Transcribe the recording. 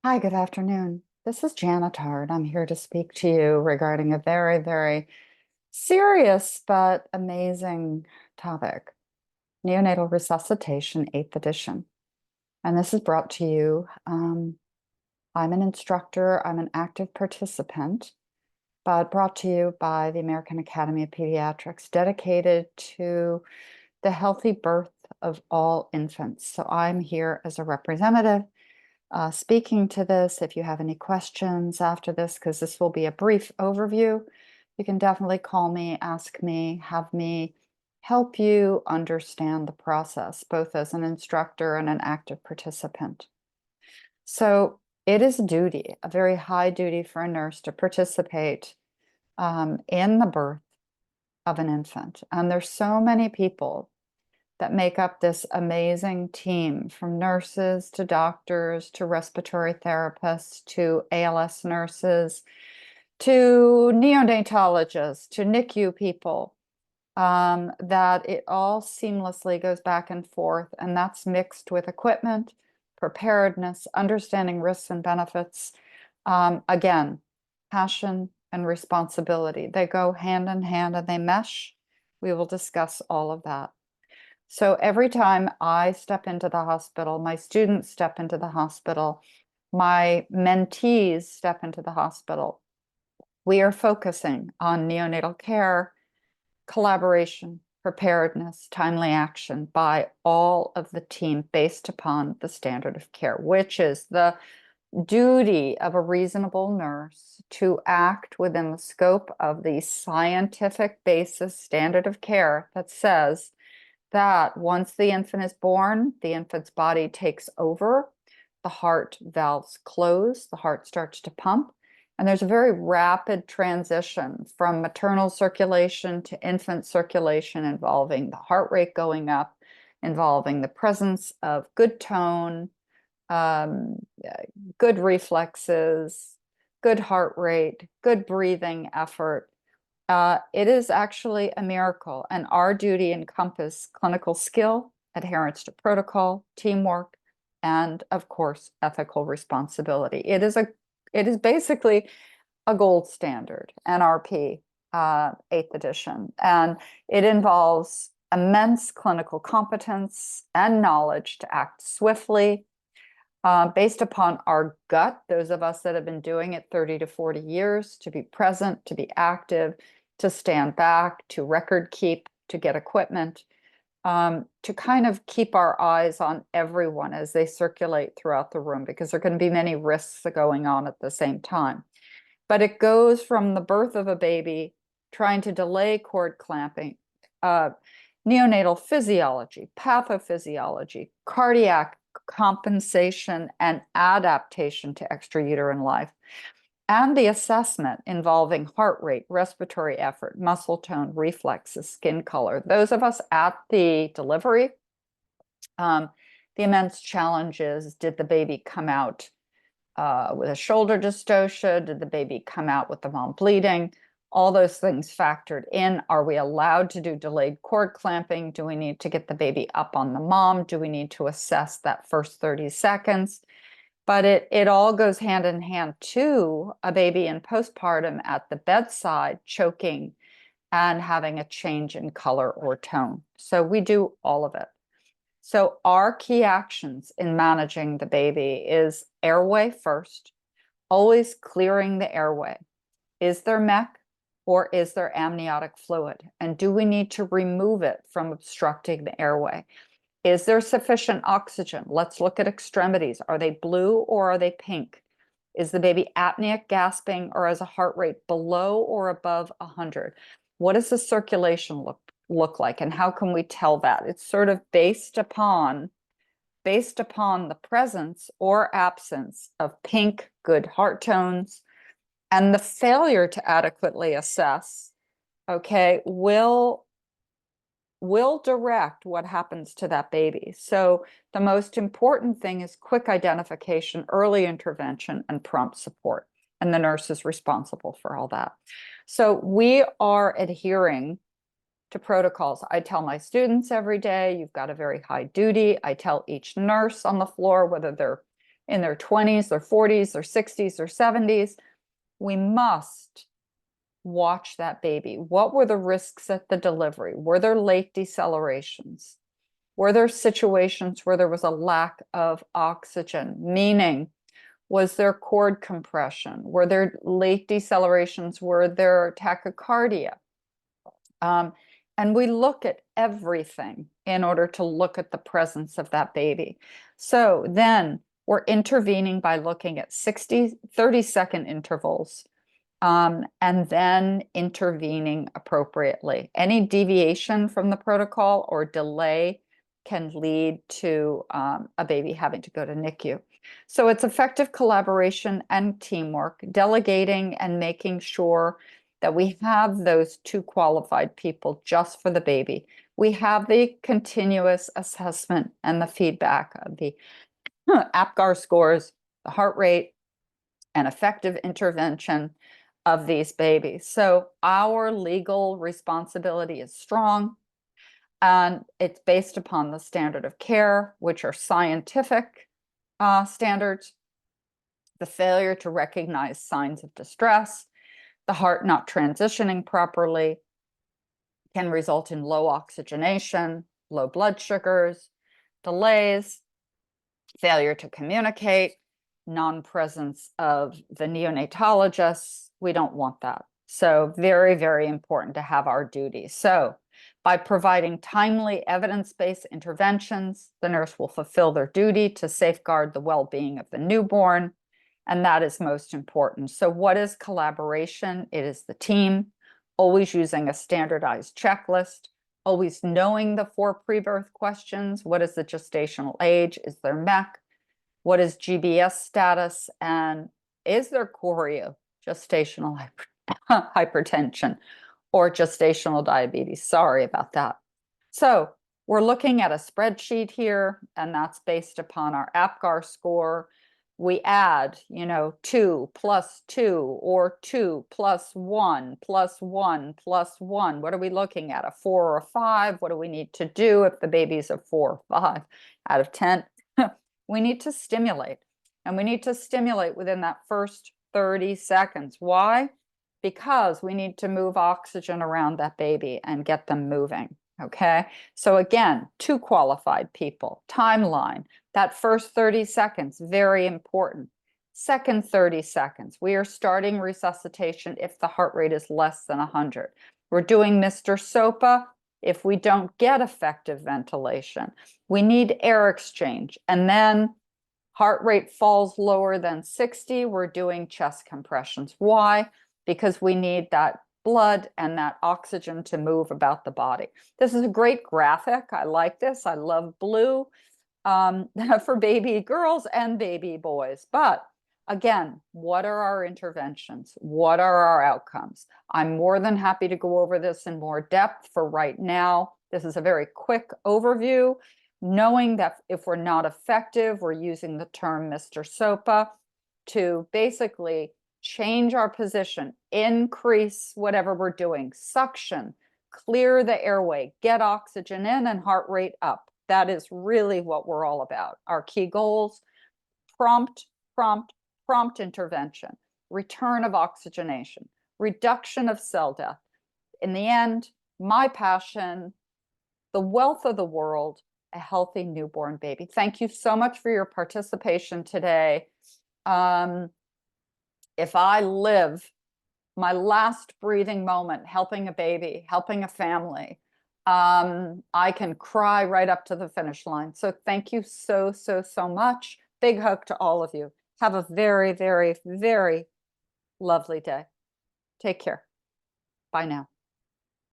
Hi, good afternoon. This is Janet Hard. I'm here to speak to you regarding a very, very serious but amazing topic, neonatal resuscitation, 8th edition. And this is brought to you. I'm an instructor, I'm an active participant, but brought to you by the American Academy of Pediatrics, dedicated to the healthy birth of all infants. So I'm here as a representative speaking to this. If you have any questions after this, because this will be a brief overview, you can definitely call me, ask me, have me help you understand the process, both as an instructor and an active participant. So it is a duty, a very high duty for a nurse to participate in the birth of an infant. And there's so many people that make up this amazing team, from nurses to doctors to respiratory therapists to ALS nurses to neonatologists to NICU people, that it all seamlessly goes back and forth. And that's mixed with equipment, preparedness, understanding risks and benefits. Again, passion and responsibility. They go hand in hand and they mesh. We will discuss all of that. So every time I step into the hospital, my students step into the hospital, my mentees step into the hospital, we are focusing on neonatal care, collaboration, preparedness, timely action by all of the team based upon the standard of care, which is the duty of a reasonable nurse to act within the scope of the scientific basis standard of care that says that once the infant is born, the infant's body takes over, the heart valves close, the heart starts to pump, and there's a very rapid transition from maternal circulation to infant circulation involving the heart rate going up, involving the presence of good tone, um, good reflexes, good heart rate, good breathing effort. It is actually a miracle, and our duty encompasses clinical skill, adherence to protocol, teamwork, and of course, ethical responsibility. It is basically a gold standard, NRP, 8th edition, and it involves immense clinical competence and knowledge to act swiftly, based upon our gut, those of us that have been doing it 30 to 40 years, to be present, to be active, to stand back, to record keep, to get equipment, to kind of keep our eyes on everyone as they circulate throughout the room, because there are going to be many risks going on at the same time. But it goes from the birth of a baby, trying to delay cord clamping, neonatal physiology, pathophysiology, cardiac compensation and adaptation to extrauterine life, and the assessment involving heart rate, respiratory effort, muscle tone, reflexes, skin color. Those of us at the delivery, the immense challenges: did the baby come out with a shoulder dystocia? Did the baby come out with the mom bleeding? All those things factored in. Are we allowed to do delayed cord clamping? Do we need to get the baby up on the mom? Do we need to assess that first 30 seconds? But it all goes hand in hand to a baby in postpartum at the bedside choking and having a change in color or tone. So we do all of it. So our key actions in managing the baby is airway first, always clearing the airway. Is there MEC or is there amniotic fluid? And do we need to remove it from obstructing the airway? Is there sufficient oxygen? Let's look at extremities. Are they blue or are they pink? Is the baby apneic, gasping, or has a heart rate below or above 100? What does the circulation look like, and how can we tell that? It's sort of based upon the presence or absence of pink, good heart tones, and the failure to adequately assess, okay, will direct what happens to that baby. So the most important thing is quick identification, early intervention, and prompt support. And the nurse is responsible for all that. So we are adhering to protocols. I tell my students every day, you've got a very high duty. I tell each nurse on the floor, whether they're in their 20s, their 40s, their 60s, their 70s. We must watch that baby. What were the risks at the delivery? Were there late decelerations? Were there situations where there was a lack of oxygen? Meaning, was there cord compression? Were there late decelerations? Were there tachycardia? And we look at everything in order to look at the presence of that baby. So then we're intervening by looking at 30-second intervals, and then intervening appropriately. Any deviation from the protocol or delay can lead to a baby having to go to NICU. So it's effective collaboration and teamwork, delegating and making sure that we have those 2 qualified people just for the baby. We have the continuous assessment and the feedback of the APGAR scores, the heart rate, and effective intervention of these babies. So our legal responsibility is strong, and it's based upon the standard of care, which are scientific standards. The failure to recognize signs of distress, the heart not transitioning properly, can result in low oxygenation, low blood sugars, delays, failure to communicate, non-presence of the neonatologists. We don't want that. So very, very important to have our duty. So by providing timely evidence-based interventions, the nurse will fulfill their duty to safeguard the well-being of the newborn, and that is most important. So what is collaboration? It is the team, always using a standardized checklist, always knowing the 4 pre-birth questions. What is the gestational age? Is there MEC? What is GBS status? And is there chorea, gestational hypertension, or gestational diabetes? Sorry about that. So we're looking at a spreadsheet here, and that's based upon our APGAR score. We add, 2 plus 2, or 2 plus 1 plus 1 plus 1. What are we looking at? A 4 or a 5? What do we need to do if the baby's a 4 or 5 out of 10? We need to stimulate, and we need to stimulate within that first 30 seconds. Why? Because we need to move oxygen around that baby and get them moving. Okay, so again, 2 qualified people, timeline, that first 30 seconds, very important. Second 30 seconds, we are starting resuscitation if the heart rate is less than 100. We're doing Mr. SOPA if we don't get effective ventilation. We need air exchange, and then heart rate falls lower than 60, we're doing chest compressions. Why? Because we need that blood and that oxygen to move about the body. This is a great graphic. I like this. I love blue for baby girls and baby boys. But again, what are our interventions? What are our outcomes? I'm more than happy to go over this in more depth. For right now, this is a very quick overview, knowing that if we're not effective, we're using the term Mr. SOPA to basically change our position, increase whatever we're doing, suction, clear the airway, get oxygen in and heart rate up. That is really what we're all about. Our key goals: prompt intervention, return of oxygenation, reduction of cell death. In the end, my passion, the wealth of the world, a healthy newborn baby. Thank you so much for your participation today. If I live my last breathing moment helping a baby, helping a family, I can cry right up to the finish line. So thank you so much. Big hug to all of you. Have a very, very, very lovely day. Take care. Bye now.